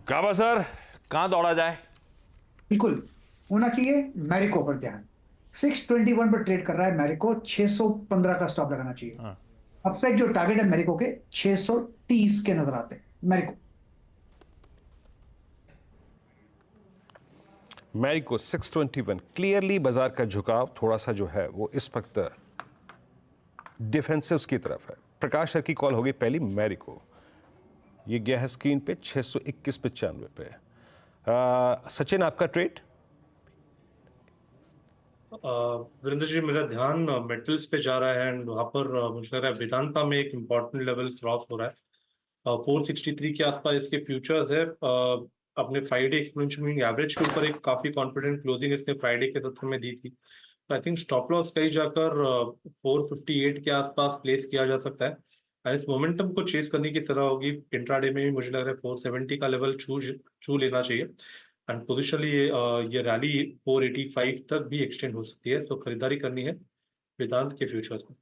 काबा sir, कहां दौड़ा जाए? बिल्कुल होना चाहिए मैरिको पर ध्यान। 621 पर ट्रेड कर रहा है मैरिको, 615 का स्टॉप लगाना चाहिए। हाँ। अपसाइड जो टारगेट है मैरिको के 630 के नजर आते हैं मैरिको। मैरिको 621 क्लियरली बाजार का झुकाव थोड़ा सा जो है वो इस वक्त डिफेंसिव्स की तरफ है। प्रकाश सर की कॉल होगी पहली मैरिको, ये गया है स्क्रीन पे 621.95 पे। सचिन आपका ट्रेड? वीरेंद्र जी, मेरा ध्यान मेटल्स पे जा रहा है एंड वहां पर मुझे लग रहा है वेदांता में एक इम्पोर्टेंट लेवल क्रॉस हो रहा है। 463 के आसपास इसके फ्यूचर्स है। अपने फ्राइडे एक्सपोनेंशियल मूविंग एवरेज के ऊपर एक काफी कॉन्फिडेंट क्लोजिंग इसने फ्राइडे के सत्र में दी थी। आई थिंक स्टॉप लॉस कहीं जाकर 458 के आसपास प्लेस किया जा सकता है एंड इस मोमेंटम को चेस करने की तरह होगी। इंट्राडे में भी मुझे लग रहा है 470 का लेवल छू लेना चाहिए एंड पोजिशनली ये रैली 485 तक भी एक्सटेंड हो सकती है, तो खरीदारी करनी है वेदांत के फ्यूचर्स में।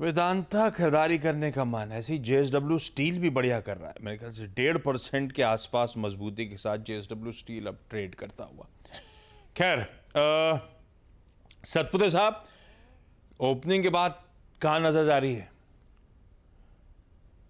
वेदांता खरीदारी करने का मन है। ऐसी जेएसडब्ल्यू स्टील भी बढ़िया कर रहा है, मेरे ख्याल से 1.5% के आसपास मजबूती के साथ जेएसडब्ल्यू स्टील अब ट्रेड करता हुआ। खैर, सतपुते साहब, ओपनिंग के बाद कहां नजर जा रही है?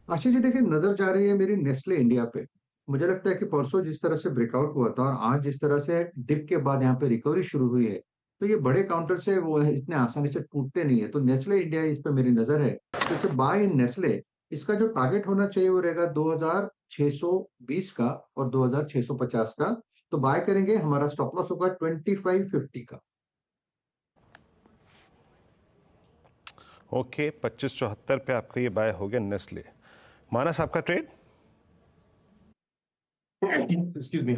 आशीष जी देखिए, नजर जा रही है मेरी नेस्ले इंडिया पे। मुझे लगता है कि परसों जिस तरह से ब्रेकआउट हुआ था और आज जिस तरह से डिप के बाद यहाँ पे रिकवरी शुरू हुई है, तो ये बड़े काउंटर से वो है, इतने आसानी से टूटते नहीं है। तो नेस्ले इंडिया इस पे मेरी नजर है, तो इट्स बाय इन नेस्ले। इसका जो टारगेट होना चाहिए वो रहेगा 2620 का और 2650 का। तो बाय करेंगे, हमारा स्टॉप लॉस होगा 2550 का। ओके, 2574 पे आपका ये बाय हो गया नेस्ले। मानस आपका trade? Excuse me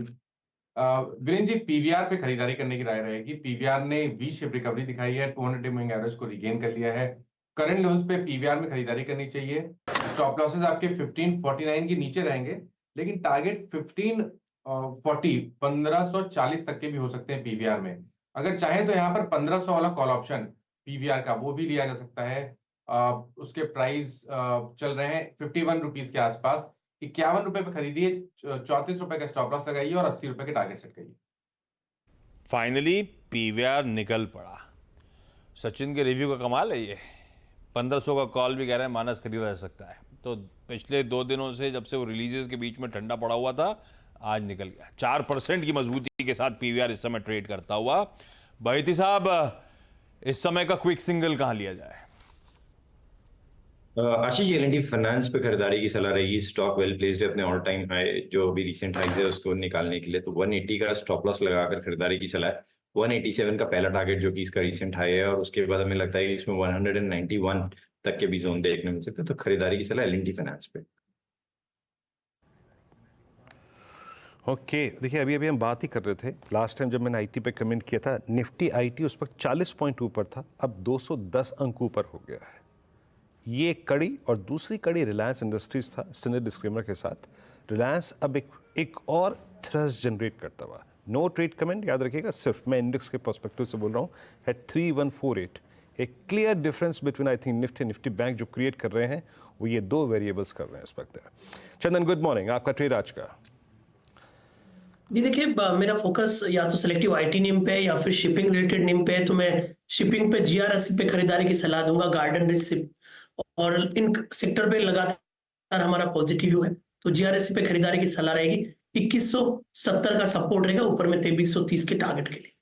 Virendra ji, PVR पे खरीदारी करने की राय रहेगी। पीवीआर ने वी शेप रिकवरी दिखाई है, 200 मूविंग एवरेज को रिगेन कर लिया है। करंट लेवल्स पे पीवीआर में खरीदारी करनी चाहिए। स्टॉप लॉसेस आपके 1549 के नीचे रहेंगे, लेकिन टारगेट 1540 तक के भी हो सकते हैं पीवीआर में। अगर चाहे तो यहाँ पर 1500 वाला कॉल ऑप्शन पीवीआर का वो भी लिया जा सकता है। उसके प्राइस चल रहे हैं 51 रुपीज के आसपास। 51 रुपए पे खरीदिए, 34 रुपए का स्टॉप लॉस लगाइए और 80 रुपए के टारगेट सेट करिए। फाइनली पीवीआर निकल पड़ा। सचिन के रिव्यू का कमाल है ये। 1500 का कॉल भी कह रहे हैं मानस खरीदा जा सकता है। तो पिछले 2 दिनों से जब से वो रिलीजेस के बीच में ठंडा पड़ा हुआ था, आज निकल गया। 4% की मजबूती के साथ पीवीआर इस समय ट्रेड करता हुआ। बहती साहब, इस समय का क्विक सिंगल कहां लिया जाए? आशीष, एल&टी फाइनेंस पे खरीदारी की सलाह रहेगी। स्टॉक वेल प्लेस्ड है अपने ऑल टाइम हाई जो अभी रिसेंट हाइज है उसको निकालने के लिए। तो 180 का स्टॉप लॉस लगाकर खरीदारी की सलाह है। 187 का पहला टारगेट जो कि इसका रिसेंट हाई है, और उसके बाद हमें लगता है कि इसमें 191 तक के भी जोन देखने मिल सकते हैं। तो खरीदारी की सलाह एल&टी फाइनेंस पे। ओके, देखिए अभी हम बात ही कर रहे थे, लास्ट टाइम जब मैंने आईटी पे कमेंट किया था, निफ्टी आईटी उस वक्त 40 पॉइंट ऊपर था, अब 210 अंक ऊपर हो गया है। ये एक कड़ी, और दूसरी कड़ी रिलायंस इंडस्ट्रीज था। स्टैंडर्ड डिस्क्लेमर के साथ रिलायंस अब एक और थ्रस्ट जनरेट करता हुआ। नो ट्रेड कमेंट, याद रखिएगा, सिर्फ मैं इंडेक्स के पर्सपेक्टिव से बोल रहा हूँ। एट 3148 एक clear difference between I think Nifty bank जो क्रिएट कर रहे हैं, वो ये 2 वेरिएबल्स कर रहे हैं इस वक्त। चंदन, गुड मॉर्निंग, आपका ट्रेड आज का? जी देखिए, मेरा फोकस या तो सिलेक्टिव आईटी नेम पे या फिर शिपिंग रिलेटेड नेम पे है। तो मैं शिपिंग पे जीआरएससी पे खरीदारी की सलाह दूंगा, गार्डन रिच, और इन सेक्टर पे लगातार हमारा पॉजिटिव व्यू है। तो जीआरएससी पे खरीदारी की सलाह रहेगी। 2170 का सपोर्ट रहेगा, ऊपर में 2330 के टारगेट के लिए।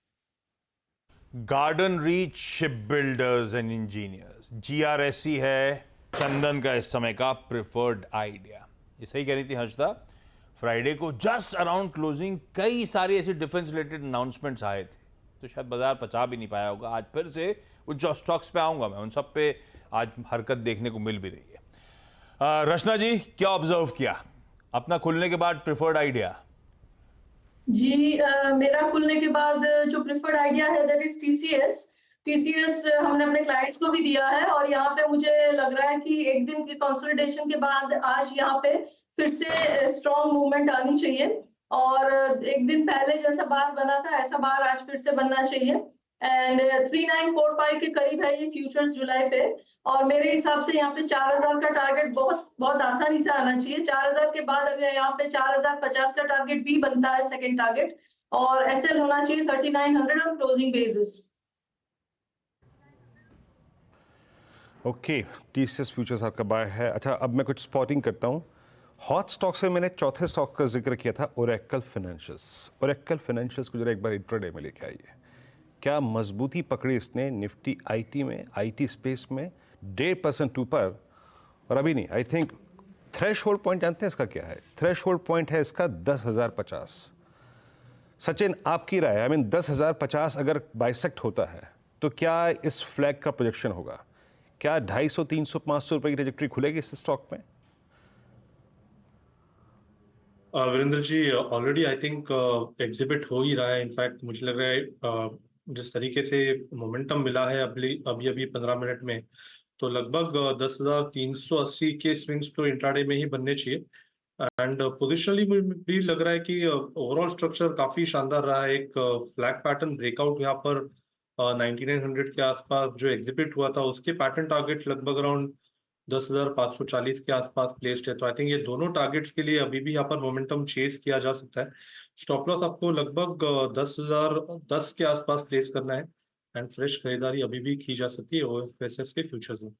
Garden reach ship builders and engineers, GRSC है चंदन का इस समय का प्रिफर्ड आइडिया। ये सही कह रही थी हर्षदा। फ्राइडे को जस्ट अराउंड क्लोजिंग कई सारी ऐसी डिफेंस रिलेटेड अनाउंसमेंट्स आए थे, तो शायद बाजार पचा भी नहीं पाया होगा। आज फिर से उन जो स्टॉक्स पे आऊंगा मैं, उन सब पे आज हरकत देखने को मिल भी रही है। रचना जी, क्या ऑब्जर्व किया अपना खुलने के बाद प्रिफर्ड आइडिया? जी, मेरा खुलने के बाद जो प्रिफर्ड आइडिया है दैट इज टीसीएस हमने अपने क्लाइंट्स को भी दिया है, और यहाँ पे मुझे लग रहा है कि एक दिन की कंसोलिडेशन के बाद आज यहाँ पे फिर से स्ट्रॉन्ग मूवमेंट आनी चाहिए, और एक दिन पहले जैसा बार बना था ऐसा बार आज फिर से बनना चाहिए। एंड 3945 के करीब है ये फ्यूचर्स जुलाई पे, और मेरे हिसाब से यहाँ पे 4000 का टारगेट बहुत बहुत आसानी से आना चाहिए। 4000 के बाद अगर यहाँ पे 4050 का टारगेट भी बनता है, सेकंड टारगेट, और एसएल होना चाहिए 3900 on closing basis. Okay, TCS futures आपका बाय है। अच्छा, अब मैं कुछ स्पॉटिंग करता हूँ। हॉट स्टॉक्स में मैंने चौथे स्टॉक का जिक्र किया था, ओरेकल फाइनेंशियल्स। ओरेकल फाइनेंशियल्स को जरा एक बार इंट्राडे में लेके आइए। क्या मजबूती पकड़ी इसने निफ्टी आईटी में, आईटी स्पेस में 1.5% ऊपर, और अभी नहीं। I think threshold point जानते हैं इसका क्या है? थ्रेश होल्ड पॉइंट है इसका 10,050। सचिन, आपकी राय, आई मीन 10,050 अगर बाइसेक्ट होता है तो क्या इस फ्लैग का प्रोजेक्शन होगा? क्या 250, 300, 500 रुपए की ट्रेजेक्ट्री खुलेगी इस स्टॉक में? Virendra ji, already I think exhibit हो ही रहा है। इनफैक्ट मुझे लग रहा है जिस तरीके से मोमेंटम मिला है अभी अभी 15 मिनट में, तो लगभग 10,380 के स्विंग्स तो इंट्राडे में ही बनने चाहिए। एंड पोजिशनली भी लग रहा है कि ओवरऑल स्ट्रक्चर काफी शानदार रहा है। एक फ्लैग पैटर्न ब्रेकआउट यहाँ पर 9900 के आसपास जो एग्जिबिट हुआ था, उसके पैटर्न टारगेट लगभग अराउंड 10,540 के आसपास प्लेस्ड है। तो आई थिंक ये दोनों टारगेट्स के लिए अभी भी यहाँ पर मोमेंटम चेस किया जा सकता है। स्टॉप लॉस आपको लगभग 10,010 के आसपास प्लेस करना है, एंड फ्रेश खरीदारी अभी भी की जा सकती है ओएफएसएस के फ्यूचर्स में।